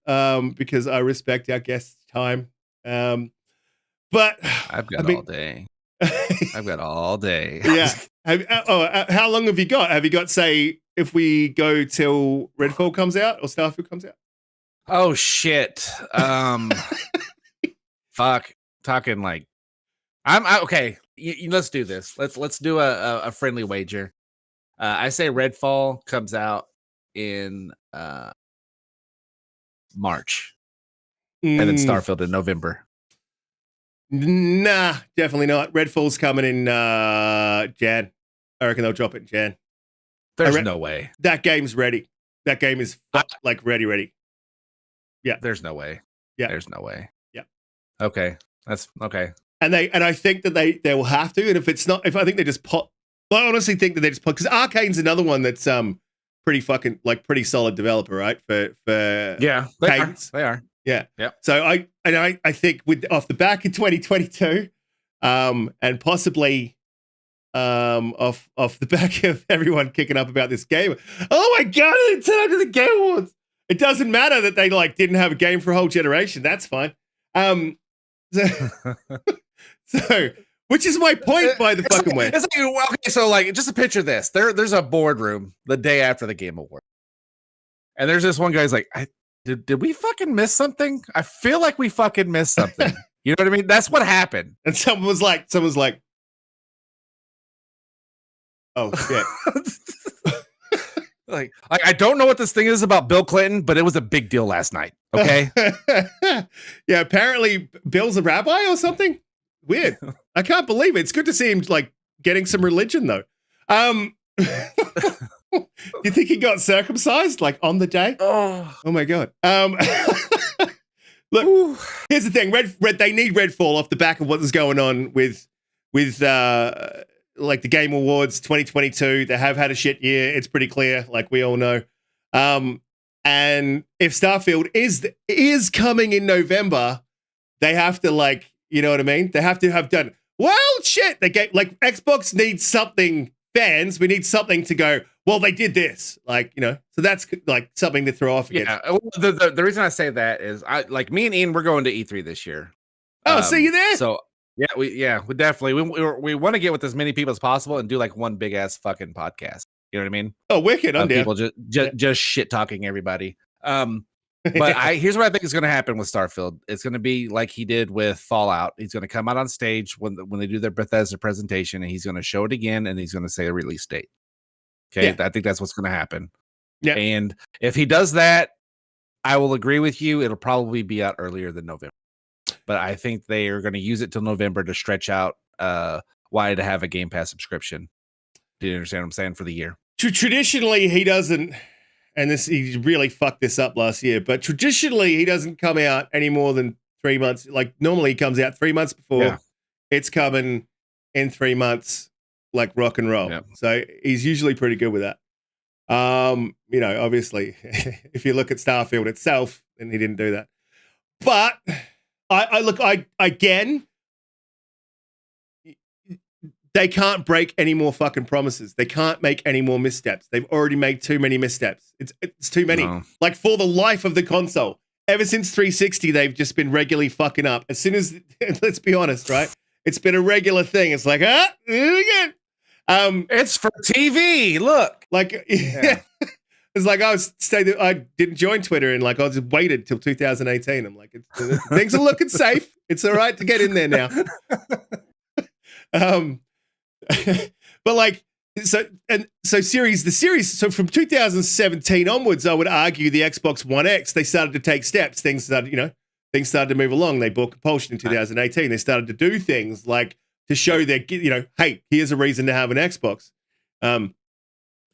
because I respect our guests' time. But I've got all day. I've got all day. Yeah. How long have you got? Have you got, say, if we go till Redfall comes out or Starfield comes out? Oh shit. Fuck. Talking like I'm okay. Let's do this. Let's do a friendly wager. I say Redfall comes out in March, and then Starfield in November. Nah, definitely not. Redfall's coming in Jan. I reckon they'll drop it in Jan. There's no way. That game's ready. That game is like ready. Yeah. There's no way. Yeah. There's no way. Yeah. Okay. That's okay. And I think that they will have to. And if I think they just pop, I honestly think that they just pop, because Arcane's another one that's pretty fucking like pretty solid developer, right? For yeah, they are. Yeah. Yep. So I think with off the back of 2022, and possibly off the back of everyone kicking up about this game. Oh my god, they turned to the Game Awards. It doesn't matter that they like didn't have a game for a whole generation. That's fine. So which is my point, by the fucking way. It's like, okay, so like just a picture this. There's a boardroom the day after the Game Award. And there's this one guy's like, Did we fucking miss something? I feel like we fucking missed something. You know what I mean? That's what happened. And someone was like, oh shit. like I don't know what this thing is about Bill Clinton, but it was a big deal last night. Okay. Yeah, apparently Bill's a rabbi or something. Weird. I can't believe it. It's good to see him like getting some religion though. You think he got circumcised like on the day? Oh my god. Look, here's the thing. Red. They need Redfall off the back of what is going on with like the Game Awards 2022. They have had a shit year. It's pretty clear, like we all know. And if Starfield is coming in November, they have to like, you know what I mean? They have to have done well. Shit. They get like Xbox needs something. Fans, we need something to go, well, they did this, like, you know, so that's like something to throw off against. Yeah, the reason I say that is me and Ian, we're going to E3 this year. Oh, see you there? So we definitely we want to get with as many people as possible and do like one big ass fucking podcast. You know what I mean? Oh, wicked! I'm down. People just shit talking everybody. But here's what I think is going to happen with Starfield. It's going to be like he did with Fallout. He's going to come out on stage when they do their Bethesda presentation, and he's going to show it again, and he's going to say a release date. Okay, yeah. I think that's what's going to happen. Yeah, and if he does that, I will agree with you. It'll probably be out earlier than November, but I think they are going to use it till November to stretch out why to have a Game Pass subscription. Do you understand what I'm saying for the year? Traditionally, he doesn't. And he really fucked this up last year. But traditionally, he doesn't come out any more than 3 months. Like normally, he comes out 3 months before. Yeah. It's coming in 3 months, like rock and roll. Yeah. So he's usually pretty good with that. You know, obviously, if you look at Starfield itself, then he didn't do that. But again, they can't break any more fucking promises. They can't make any more missteps. They've already made too many missteps. It's too many. No. Like for the life of the console, ever since 360, they've just been regularly fucking up. As soon as, let's be honest, right? It's been a regular thing. It's like, here we go. It's for TV. Look, like, yeah. It's like I didn't join Twitter and like I just waited till 2018. I'm like, things are looking safe. It's all right to get in there now. But like so from 2017 onwards, I would argue the Xbox One X, they started to take steps. Things started to move along. They bought Compulsion in 2018. They started to do things like to show their, hey, here's a reason to have an Xbox.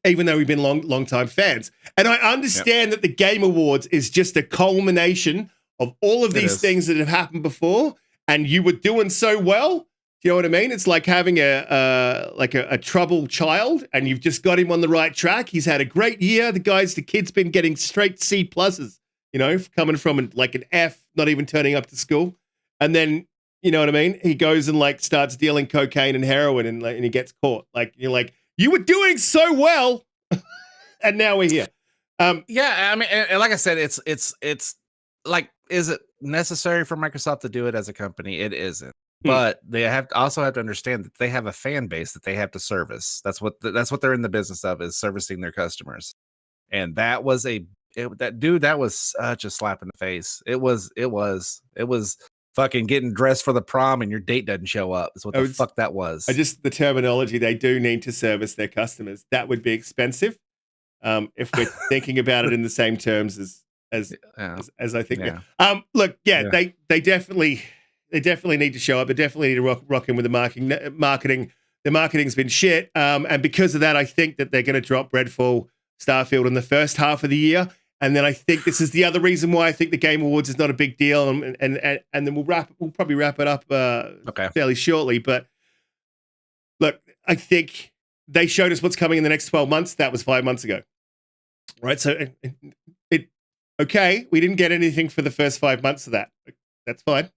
Even though we've been long time fans. And I understand that the Game Awards is just a culmination of all of these things that have happened before, and you were doing so well. Do you know what I mean? It's like having a troubled child, and you've just got him on the right track. He's had a great year. The kid's been getting straight C pluses, coming from like an F, not even turning up to school. And then, you know what I mean? He goes and like starts dealing cocaine and heroin, and he gets caught. Like, you're like, you were doing so well, and now we're here. Yeah, I mean, and like I said, it's like, is it necessary for Microsoft to do it as a company? It isn't, but they also have to understand that they have a fan base that they have to service. That's what they're in the business of, is servicing their customers. And that was that was such a slap in the face. It was fucking getting dressed for the prom and your date doesn't show up. Is what the fuck that was. The terminology, they do need to service their customers. That would be expensive. If we're thinking about it in the same terms as I think. Yeah. Look, they definitely need to show up. They definitely need to rock in with the marketing. The marketing's been shit. And because of that, I think that they're going to drop Redfall, Starfield in the first half of the year. And then I think this is the other reason why I think the Game Awards is not a big deal, and then we'll probably wrap it up fairly shortly. But look, I think they showed us what's coming in the next 12 months. That was 5 months ago, right? So we didn't get anything for the first 5 months of that. That's fine.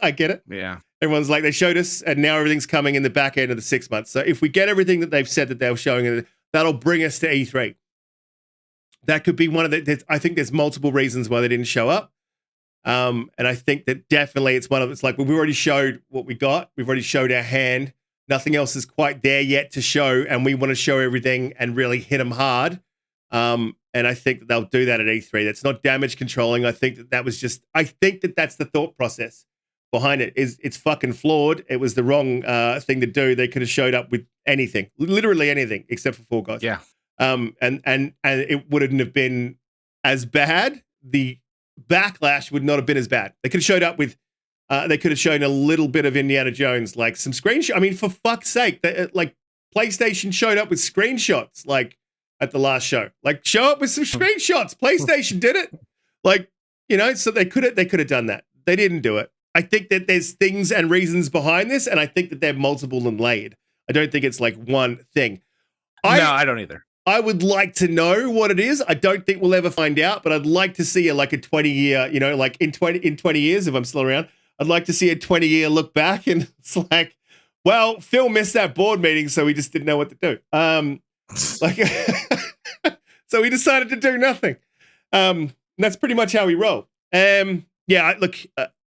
I get it. Yeah. Everyone's like, they showed us, and now everything's coming in the back end of the 6 months. So if we get everything that they've said that they're showing, that'll bring us to E3. That could be one of the. I think there's multiple reasons why they didn't show up, and I think that definitely it's one of. It's like, well, we already showed what we got. We've already showed our hand. Nothing else is quite there yet to show, and we want to show everything and really hit them hard. And I think that they'll do that at E3. That's not damage controlling. I think that was just. I think that that's the thought process behind it. It's fucking flawed. It was the wrong thing to do. They could have showed up with anything, literally anything, except for Fall Guys. Yeah. And it wouldn't have been as bad. The backlash would not have been as bad. They could have showed up with, they could have shown a little bit of Indiana Jones, like some screenshots. I mean, for fuck's sake, like PlayStation showed up with screenshots, like at the last show. Like, show up with some screenshots. PlayStation did it. Like, so they could have done that. They didn't do it. I think that there's things and reasons behind this, and I think that they're multiple and layered. I don't think it's like one thing. No, I don't either. I would like to know what it is. I don't think we'll ever find out, but I'd like to see a 20-year, like in 20 years, if I'm still around, I'd like to see a 20-year look back, and it's like, well, Phil missed that board meeting, so we just didn't know what to do. So we decided to do nothing. That's pretty much how we roll. Look,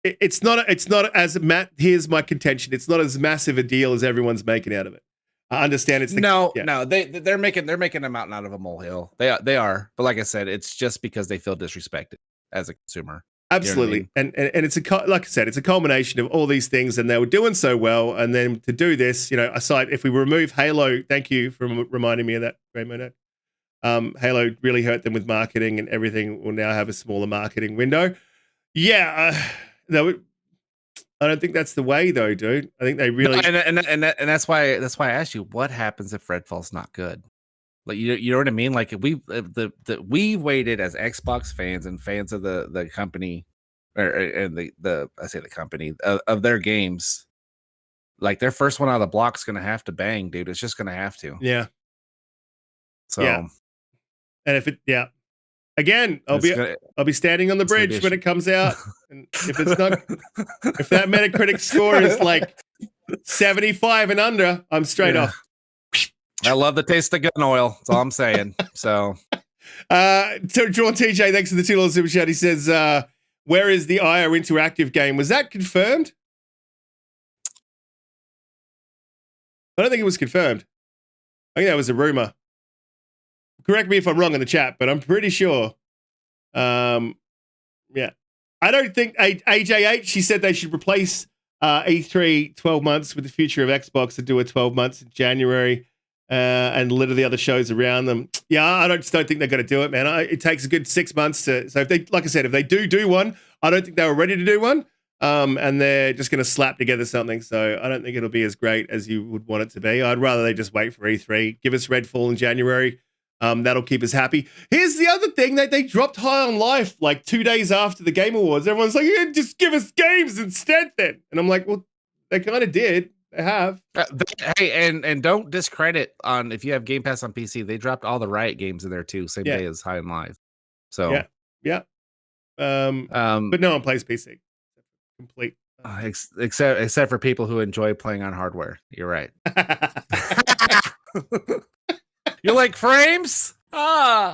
it's not as here's my contention. It's not as massive a deal as everyone's making out of it. I understand it's no, they're making a mountain out of a molehill. They are, but like I said, it's just because they feel disrespected as a consumer. Absolutely, you know what I mean? and it's like I said, it's a culmination of all these things, and they were doing so well, and then to do this, aside, if we remove Halo, thank you for reminding me of that, Great Mono. Halo really hurt them with marketing, and everything will now have a smaller marketing window. I don't think that's the way, though, dude. I think they really and that's why I asked you, what happens if Redfall's not good? Like, you know what I mean? Like, we waited as Xbox fans and fans of the company, and the I say the company of their games. Like, their first one out of the block's gonna have to bang, dude. It's just gonna have to. Yeah. So, and if it, again, I'll be standing on the bridge when it comes out, and if it's not, if that Metacritic score is like 75 and under, I'm straight off. I love the taste of gun oil. That's all I'm saying. So, John TJ, thanks for the $2 super chat. He says, "Where is the IO interactive game? Was that confirmed?" I don't think it was confirmed. I think that was a rumor. Correct me if I'm wrong in the chat, but I'm pretty sure. I don't think AJ8, she said they should replace E3 12 months with the future of Xbox and do a 12 months in January. and literally the other shows around them. Yeah, I just don't think they're going to do it, man. It takes a good 6 months to. So if they, like I said, if they do one, I don't think they were ready to do one. And they're just going to slap together something. So I don't think it'll be as great as you would want it to be. I'd rather they just wait for E3, give us Redfall in January. That'll keep us happy. Here's the other thing, that they dropped High on Life like 2 days after the Game Awards. Everyone's like, yeah, just give us games instead then. And I'm like, well, they kind of did. They have. Hey, and don't discredit on if you have Game Pass on PC. They dropped all the Riot games in there too, same day as High on Life. So yeah. But no one plays PC. Complete. Except for people who enjoy playing on hardware. You're right. You like frames? Where's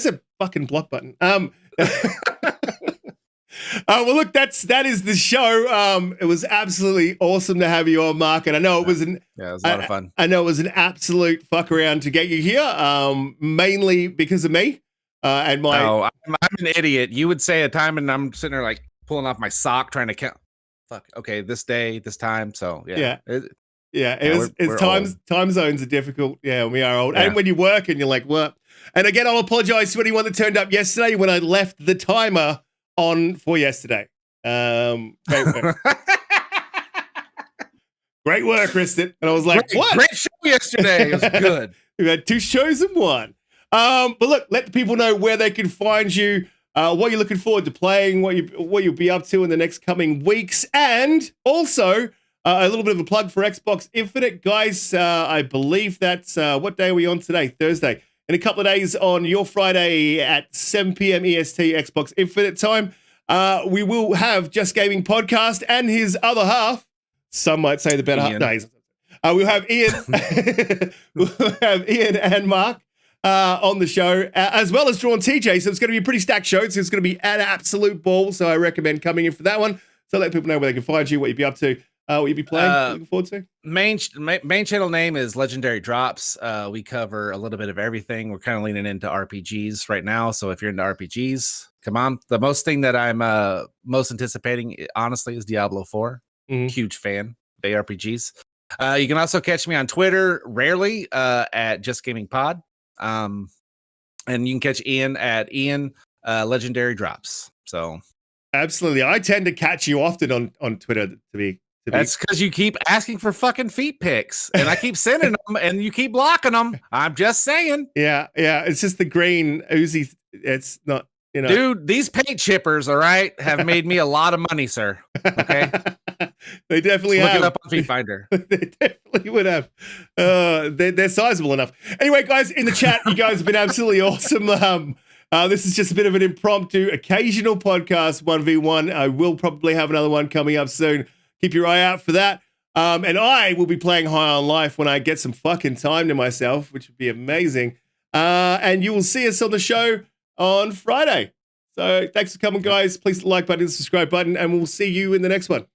a fucking block button? Well, look, that is the show. It was absolutely awesome to have you on, Mark, and I know it was it was a lot of fun. I know it was an absolute fuck around to get you here, mainly because of me and my. Oh, I'm an idiot. You would say a time, and I'm sitting there like pulling off my sock trying to count. Fuck. Okay, this day, this time. So yeah. Time zones are difficult. Yeah, we are old. Yeah. And when you work and you're like, what? And again, I'll apologize to anyone that turned up yesterday when I left the timer on for yesterday. Great work. Great work, Riskit. And I was like, what? Great show yesterday. It was good. We had 2 shows in one. But look, let the people know where they can find you, what you're looking forward to playing, what you'll be up to in the next coming weeks, and also a little bit of a plug for Xbox Infinite. Guys, I believe that's, what day are we on today? Thursday. In a couple of days on your Friday at 7 p.m. EST Xbox Infinite time, we will have Just Gaming Podcast and his other half, some might say the better half days. We'll have Ian, we'll have Ian and Mark on the show, as well as Drawn TJ. So it's going to be a pretty stacked show. So it's going to be an absolute ball. So I recommend coming in for that one. So let people know where they can find you, what you'd be up to. What you'd be playing, looking forward to? Main channel name is Legendary Drops. We cover a little bit of everything. We're kind of leaning into RPGs right now. So if you're into RPGs, come on. The most thing that I'm most anticipating, honestly, is Diablo 4. Huge fan of RPGs. You can also catch me on Twitter, rarely, at Just Gaming Pod. And you can catch Ian at Ian Legendary Drops. So absolutely. I tend to catch you often on Twitter to be. That's because you keep asking for fucking feet pics, and I keep sending them, and you keep blocking them. I'm just saying. Yeah. It's just the green Uzi. It's not, Dude, these paint chippers, all right, have made me a lot of money, sir. Okay. They definitely have. Look it up on Feet Finder. They definitely would have. They're sizable enough. Anyway, guys, in the chat, you guys have been absolutely awesome. This is just a bit of an impromptu, occasional podcast, 1v1. I will probably have another one coming up soon. Keep your eye out for that. And I will be playing High on Life when I get some fucking time to myself, which would be amazing. And you will see us on the show on Friday. So thanks for coming, guys. Please hit the like button, the subscribe button, and we'll see you in the next one.